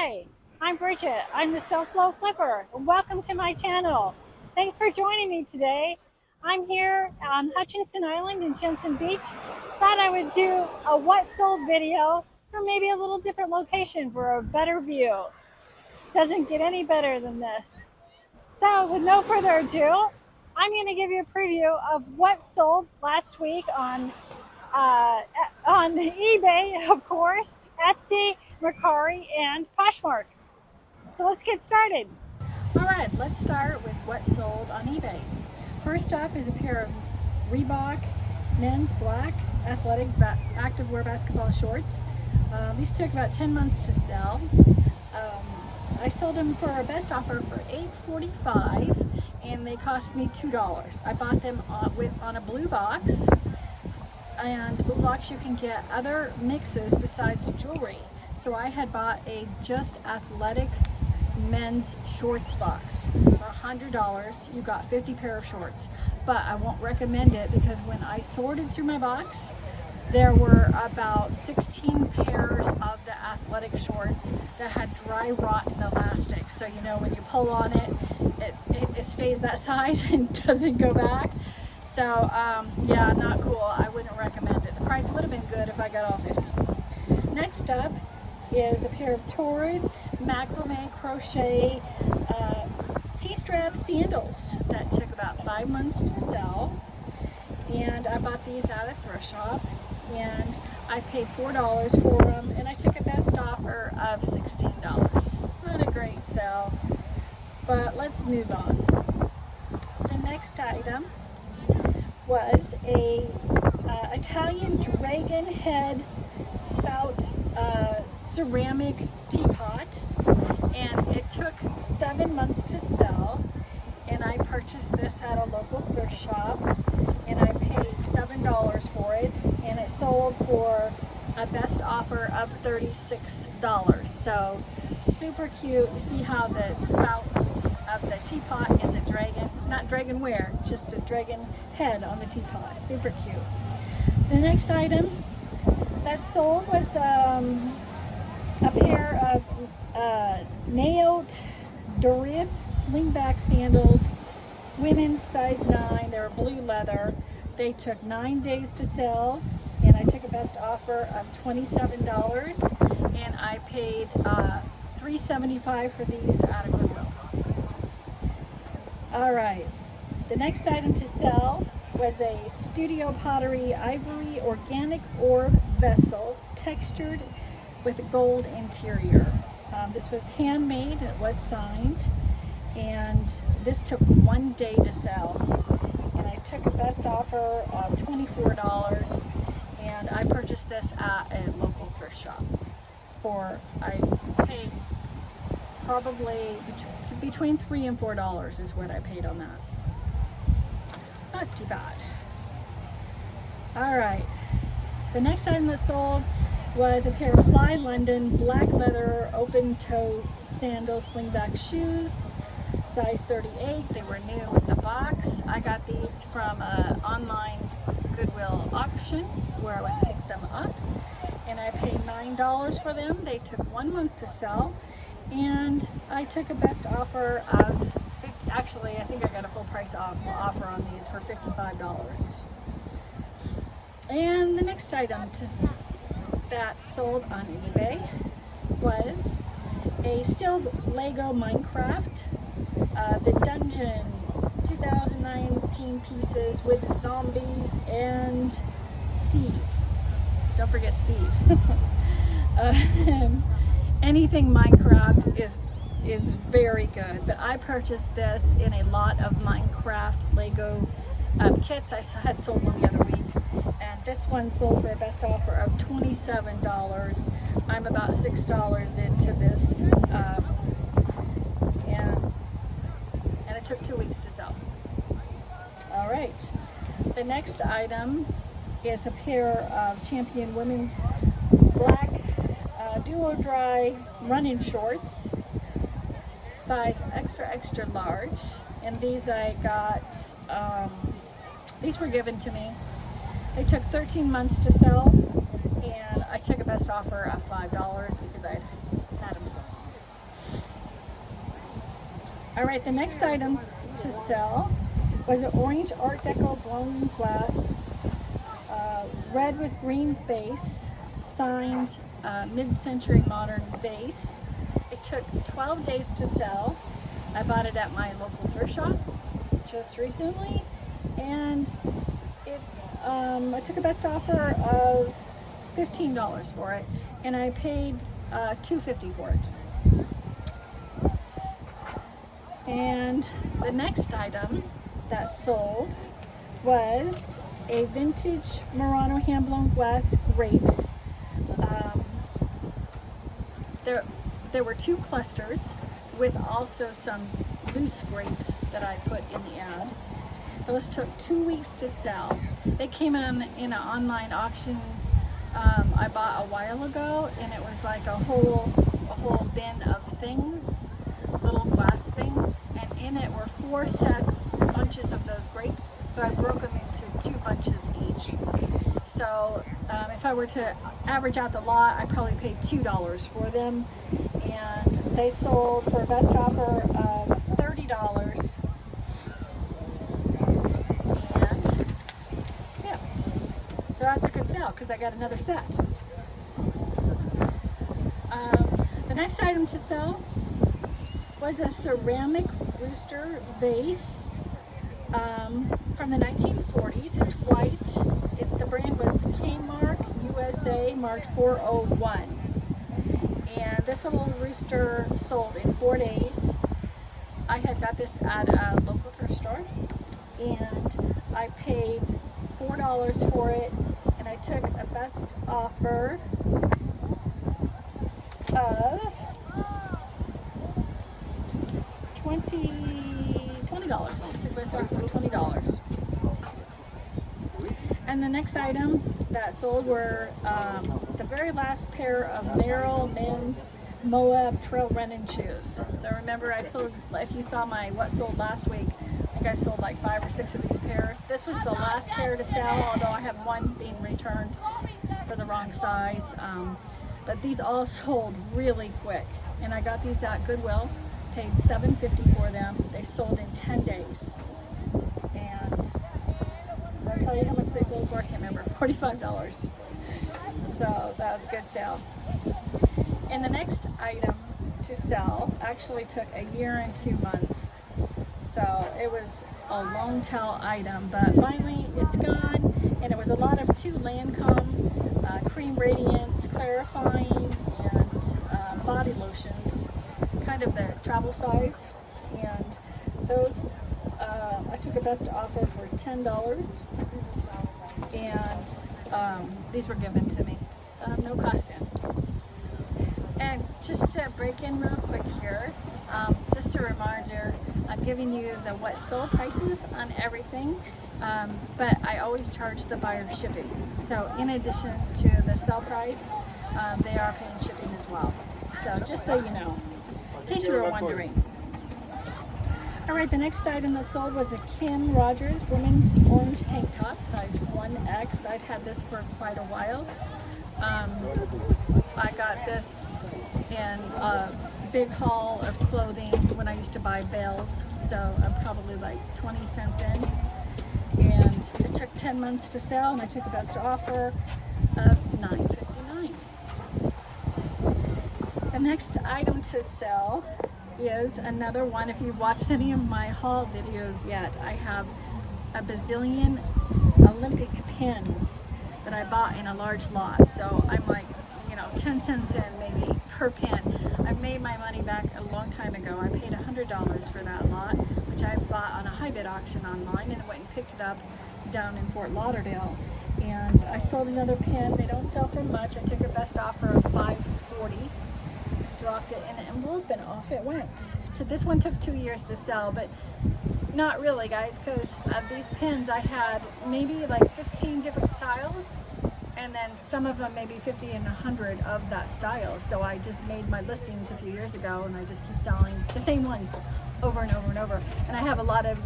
Hi, I'm Brigett. I'm the Self-Flow Flipper, and welcome to my channel. Thanks for joining me today. I'm here on Hutchinson Island in Jensen Beach. Thought I would do a what sold video for maybe a little different location for a better view. Doesn't get any better than this. So with no further ado, I'm going to give you a preview of what sold last week on eBay, of course, Etsy, Mercari, and Poshmark. So let's get started. All right, let's start with what sold on eBay. First up is a pair of Reebok men's black athletic activewear basketball shorts. These took about 10 months to sell. I sold them for a best offer for $8.45, and they cost me $2. I bought them on a blue box. And blue box, you can get other mixes besides jewelry. So I had bought a just athletic men's shorts box for $100. You got 50 pair of shorts, but I won't recommend it because when I sorted through my box, there were about 16 pairs of the athletic shorts that had dry rot in the elastic. So you know when you pull on it, it stays that size and doesn't go back. So yeah, not cool. I wouldn't recommend it. The price would have been good if I got all 50. Next up is a pair of Torrid macrame crochet T-strap sandals that took about 5 months to sell. And I bought these at a thrift shop, and I paid $4 for them, and I took a best offer of $16. Not a great sale, but let's move on. The next item was a Italian dragon head spout ceramic teapot, and it took 7 months to sell, and I purchased this at a local thrift shop, and I paid $7 for it, and it sold for a best offer of $36. So super cute. You see how the spout of the teapot is a dragon. It's not dragonware, just a dragon head on the teapot. Super cute. The next item that sold was a pair of Naot Dorif slingback sandals, women's size 9. They were blue leather. They took 9 days to sell, and I took a best offer of $27, and I paid $3.75 for these at a Goodwill. All right, the next item to sell was a Studio Pottery Ivory Organic Orb Vessel, textured with a gold interior. This was handmade, it was signed, and this took 1 day to sell. And I took a best offer of $24, and I purchased this at a local thrift shop I paid probably between $3 and $4 is what I paid on that. Not too bad. All right, the next item that sold was a pair of Fly London black leather open toe sandal slingback shoes, size 38. They were new in the box. I got these from an online Goodwill auction where I went and picked them up, and I paid $9 for them. They took 1 month to sell, and I took a best offer of $50. Actually, I think I got a full price offer on these for $55. And the next item that sold on eBay was a sealed Lego Minecraft, the Dungeon 2019 pieces with zombies and Steve. Don't forget Steve. Anything Minecraft is very good, but I purchased this in a lot of Minecraft Lego kits. I had sold one the other week, and this one sold for a best offer of $27. I'm about $6 into this, and it took 2 weeks to sell. All right, the next item is a pair of Champion women's black duo dry running shorts, size extra large, and these I got, these were given to me. They took 13 months to sell, and I took a best offer of $5 because I'd had them sold. All right, the next item to sell was an orange Art Deco blown glass, red with green base, signed mid-century modern base. It took 12 days to sell. I bought it at my local thrift shop just recently, and I took a best offer of $15 for it, and I paid $2.50 for it. And the next item that sold was a vintage Murano hand-blown glass grapes. There were 2 clusters with also some loose grapes that I put in the ad. Those took 2 weeks to sell. They came in an online auction I bought a while ago, and it was like a whole bin of things, little glass things, and in it were 4 bunches of those grapes. So I broke them into 2 bunches each. So if I were to average out the lot, I probably paid $2 for them, and they sold for a best offer of $30. And yeah, so that's a good sale because I got another set. The next item to sell was a ceramic rooster vase from the 1940s. It's white. The brand was Kmark USA, marked 401. And this little rooster sold in 4 days. I had got this at a local thrift store, and I paid $4 for it, and I took a best offer of $20. Took best offer for $20. And the next item that sold were the very last pair of Merrell men's Moab trail running shoes. So remember, I told, if you saw my what sold last week, I think I sold like 5 or 6 of these pairs. This was the last pair to sell, although I have one being returned for the wrong size. But these all sold really quick, and I got these at Goodwill. Paid $7.50 for them. They sold in 10 days. And did I tell you how much they sold for? I can't remember. $45. So that was a good sale. And the next item to sell actually took a year and 2 months. So it was a long tail item, but finally it's gone. And it was a lot of 2 Lancome cream radiance, clarifying, and body lotions, kind of the travel size. And those I took a best offer for $10, and these were given to me, so I have no cost in. And just to break in real quick here, just a reminder, I'm giving you the what sold prices on everything, but I always charge the buyer shipping. So in addition to the sell price, they are paying shipping as well. So just so you know, in case you were wondering. All right, the next item that sold was a Kim Rogers women's orange tank top, size 1X. I've had this for quite a while. I got this in a big haul of clothing when I used to buy bales, so I'm probably like 20 cents in. And it took 10 months to sell, and I took a best offer of $9.59. The next item to sell is another one. If you've watched any of my haul videos yet, I have a bazillion Olympic pins that I bought in a large lot. So I'm like, 10 cents in maybe per pin. I've made my money back a long time ago. I paid $100 for that lot, which I bought on a high bid auction online, and I went and picked it up down in Fort Lauderdale. And I sold another pin. They don't sell for much. I took a best offer of $5.40. Dropped it in an envelope, and off it went. This one took 2 years to sell, but not really, guys, because of these pins I had maybe like 15 different styles, and then some of them maybe 50 and 100 of that style. So I just made my listings a few years ago, and I just keep selling the same ones over and over and over. And I have a lot of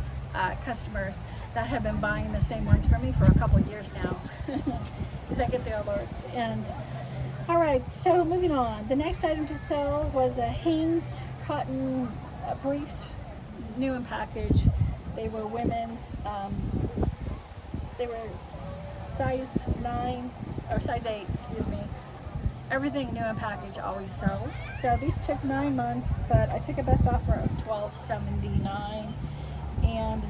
customers that have been buying the same ones from me for a couple of years now, because I get the alerts. And all right, so moving on. The next item to sell was a Hanes cotton briefs new in package. They were women's. They were size 9 or size 8, excuse me. Everything new in package always sells. So these took 9 months, but I took a best offer of $12.79, and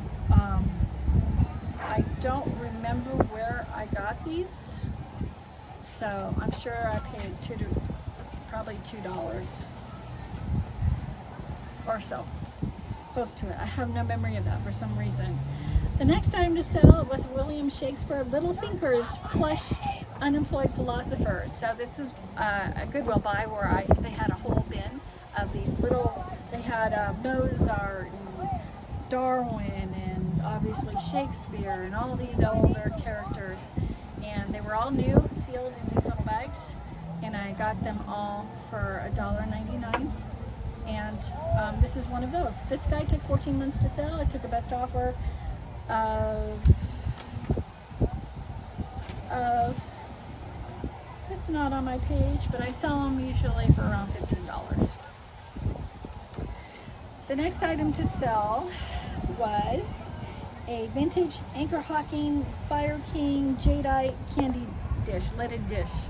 I don't remember where I got these. So I'm sure I paid probably $2 or so, close to it. I have no memory of that for some reason. The next item to sell was William Shakespeare Little Thinkers plush unemployed philosophers. So this is a Goodwill buy where they had a whole bin of these little, they had Mozart and Darwin and obviously Shakespeare and all these older characters, and they were all new, sealed in these little bags, and I got them all for $1.99. And this is one of those. This guy took 14 months to sell. I took a best offer of it's not on my page, but I sell them usually for around $15. The next item to sell was a vintage Anchor Hawking Fire King Jadeite candy dish, lidded dish.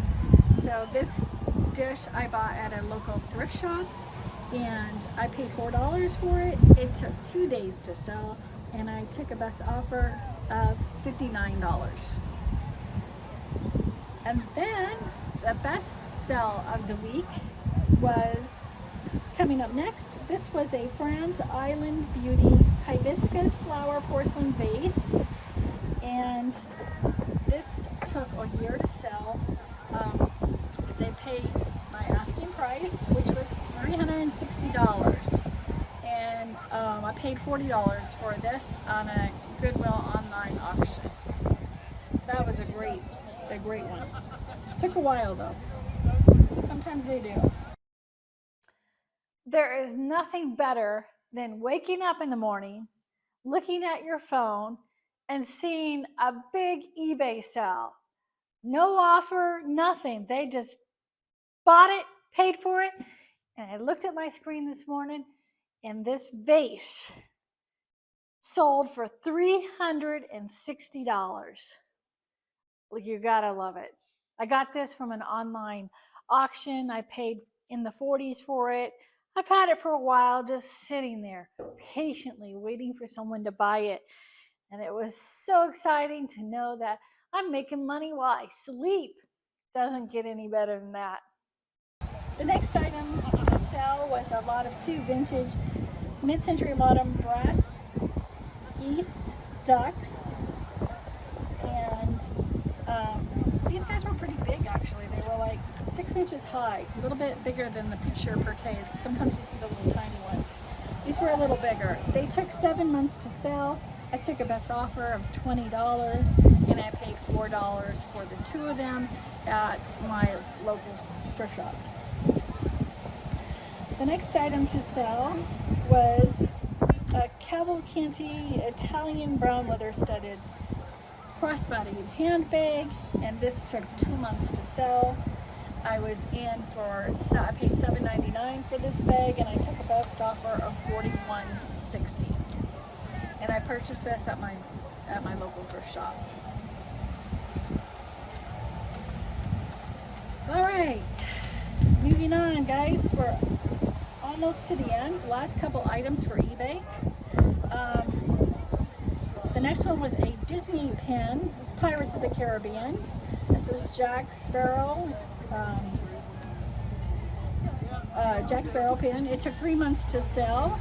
So this dish I bought at a local thrift shop, and I paid $4 for it. It took 2 days to sell, and I took a best offer of $59. And then the best sell of the week was coming up next. This was a Franz Island Beauty hibiscus flower porcelain vase, and this took a year to sell. They paid my asking price, which was $360, and I paid $40 for this on a Goodwill online auction. So that was a great one. Took a while though. Sometimes they do. There is nothing better than waking up in the morning, looking at your phone, and seeing a big eBay sale. No offer, nothing. They just bought it, paid for it, and I looked at my screen this morning, and this vase sold for $360. You gotta love it. I got this from an online auction. I paid in the 40s for it. I've had it for a while, just sitting there patiently waiting for someone to buy it. And it was so exciting to know that I'm making money while I sleep. Doesn't get any better than that. The next item to sell was a lot of 2 vintage mid-century modern brass geese ducks, and these guys were pretty big actually. They were like 6 inches high, a little bit bigger than the picture portrays. Sometimes you see the little tiny ones. These were a little bigger. They took 7 months to sell. I took a best offer of $20, and I paid $4 for the 2 of them at my local thrift shop. The next item to sell was a Cavalcanti Italian brown leather studded crossbody handbag, and this took 2 months to sell. I paid $7.99 for this bag, and I took a best offer of $41.60. And I purchased this at my local thrift shop. All right, moving on, guys. We're almost to the end. Last couple items for eBay. The next one was a Disney pin, Pirates of the Caribbean. This is Jack Sparrow pin. It took 3 months to sell,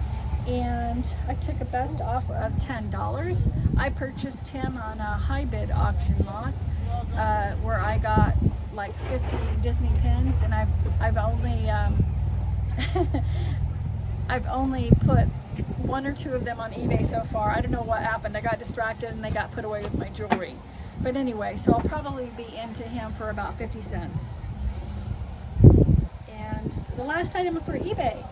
and I took a best offer of $10. I purchased him on a high bid auction lot where I got like 50 Disney pins, and I've only I've only put 1 or 2 of them on eBay so far. I don't know what happened. I got distracted and they got put away with my jewelry. But anyway, so I'll probably be into him for about 50 cents. And the last item for eBay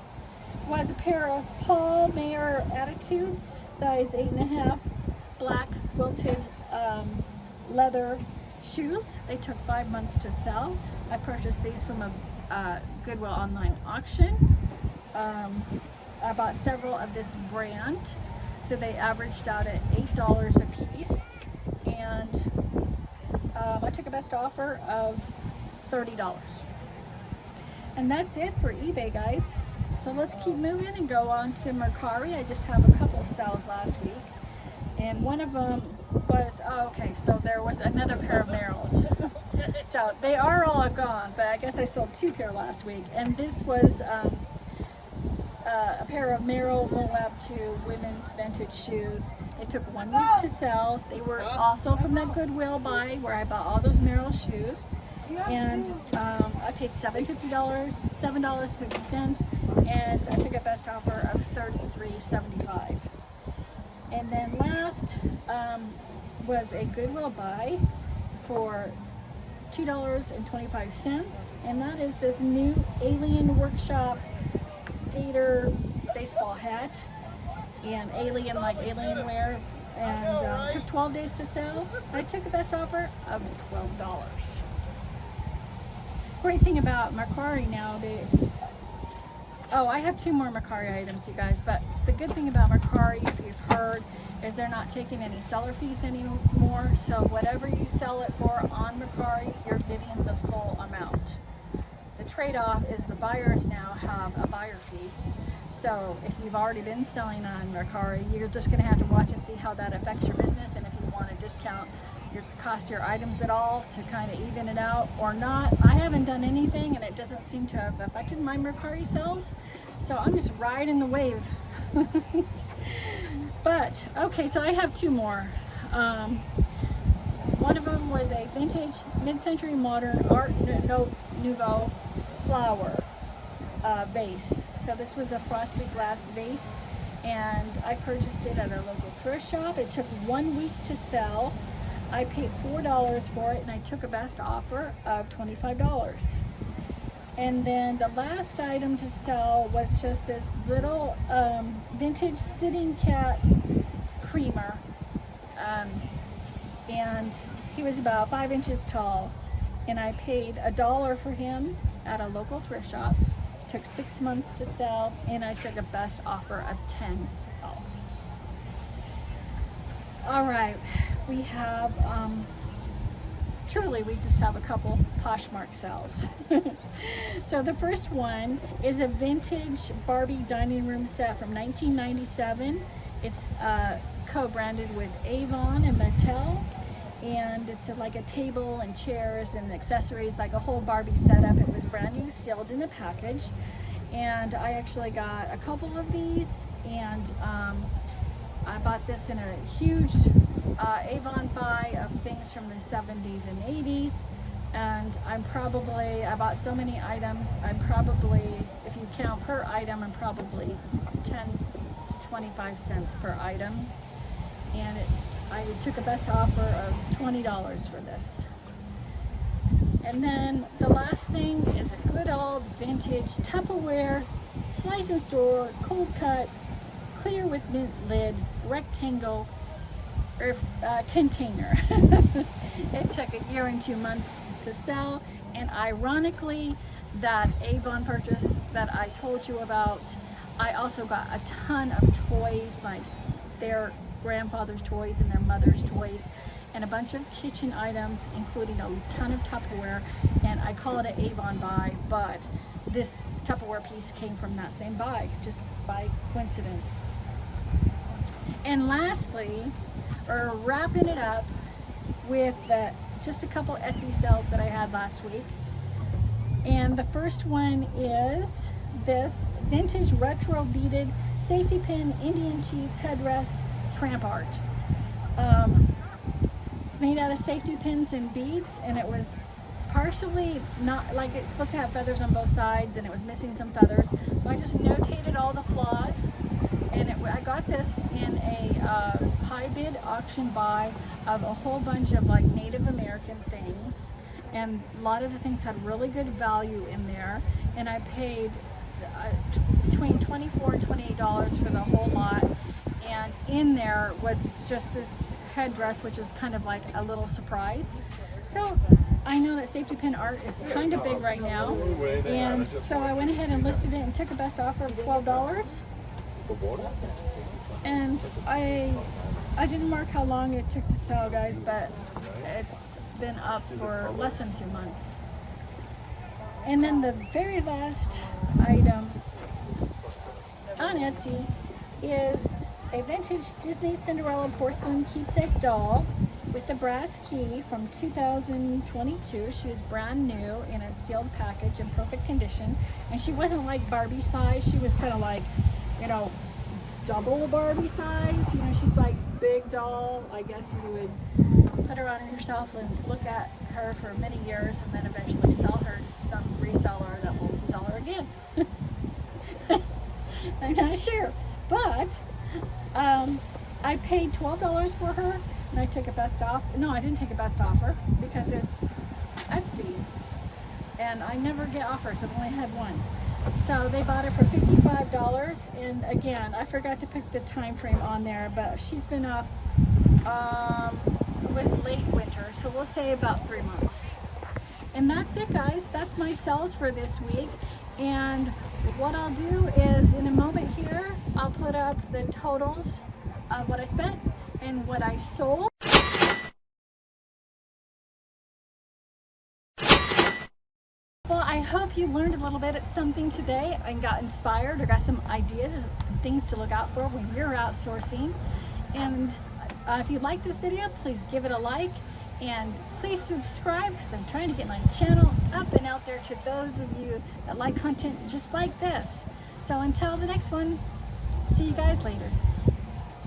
was a pair of Paul Mayer Attitudes, size 8.5, black quilted leather shoes. They took 5 months to sell. I purchased these from a Goodwill online auction. I bought several of this brand, so they averaged out at $8 a piece, and I took a best offer of $30. And that's it for eBay, guys. So let's keep moving and go on to Mercari. I just have a couple of sales last week, and one of them was, so there was another pair of Merrells. So they are all gone, but I guess I sold 2 pair last week, and this was a pair of Merrell Moab 2 women's vintage shoes. It took 1 week to sell. They were also from that Goodwill buy where I bought all those Merrell shoes, and I paid $7.50, and I took a best offer of $33.75. And then last was a Goodwill buy for $2.25, and that is this new Alien Workshop skater baseball hat, and alien like Alienware, and took 12 days to sell. I took a best offer of $12. Great thing about Mercari nowadays. Oh, I have 2 more Mercari items, you guys, but the good thing about Mercari, if you've heard, is they're not taking any seller fees anymore. So whatever you sell it for on Mercari, you're getting the full amount. The trade-off is the buyers now have a buyer fee. So if you've already been selling on Mercari, you're just going to have to watch and see how that affects your business, and if you want to discount your cost your items at all to kind of even it out or not. I haven't done anything, and it doesn't seem to have affected my Mercari sales, so I'm just riding the wave. But okay, so I have 2 more. One of them was a vintage mid-century modern Art Nouveau flower vase. So this was a frosted glass vase, and I purchased it at a local thrift shop. It took 1 week to sell. I paid $4 for it, and I took a best offer of $25. And then the last item to sell was just this little vintage sitting cat creamer, and he was about 5 inches tall, and I paid $1 for him at a local thrift shop. Took 6 months to sell, and I took a best offer of $10. All right, we have truly we just have a couple Poshmark sales. So the first one is a vintage Barbie dining room set from 1997. It's co-branded with Avon and Mattel, and it's like a table and chairs and accessories, like a whole Barbie setup. It was brand new, sealed in a package, and I actually got a couple of these, and I bought this in a huge Avon buy of things from the 70s and 80s, and I bought so many items, I'm probably, if you count per item, I'm probably 10 to 25 cents per item, and I took a best offer of $20 for this. And then the last thing is a good old vintage Tupperware slice and store cold cut clear with mint lid rectangle container. It took 1 year and 2 months to sell, and ironically, that Avon purchase that I told you about, I also got a ton of toys, like their grandfather's toys and their mother's toys, and a bunch of kitchen items, including a ton of Tupperware, and I call it an Avon buy, but this Tupperware piece came from that same buy, just by coincidence. And lastly, we're wrapping it up with just a couple Etsy sales that I had last week. And the first one is this vintage retro beaded safety pin Indian chief headrest tramp art. It's made out of safety pins and beads, and it was partially not, like, it's supposed to have feathers on both sides, and it was missing some feathers. So I just notated all the flaws, and I got this in a high bid auction buy of a whole bunch of like Native American things, and a lot of the things had really good value in there, and I paid between $24 and $28 for the whole lot. And in there was just this headdress, which is kind of like a little surprise. So I know that safety pin art is kind of big right now, and so I went ahead and listed it and took a best offer of $12. And I didn't mark how long it took to sell, guys, but it's been up for less than 2 months. And then the very last item on Etsy is a vintage Disney Cinderella porcelain keepsake doll with the brass key from 2022. She was brand new in a sealed package in perfect condition. And she wasn't like Barbie size. She was kind of like, you know, double Barbie size. You know, she's like big doll. I guess you would put her on yourself and look at her for many years and then eventually sell her to some reseller that will sell her again. I'm not sure, but I paid $12 for her and I took a best off. No, I didn't take a best offer because it's Etsy and I never get offers. I've only had one. So they bought it for $55, and again, I forgot to put the time frame on there, but she's been up, it was late winter, so we'll say about 3 months. And that's it, guys. That's my sales for this week. And what I'll do is in a moment here, I'll put up the totals of what I spent and what I sold. Well, I hope you learned a little bit of something today and got inspired or got some ideas, things to look out for when you're outsourcing. And if you like this video, please give it a like and please subscribe because I'm trying to get my channel up and out there to those of you that like content just like this. So until the next one, see you guys later.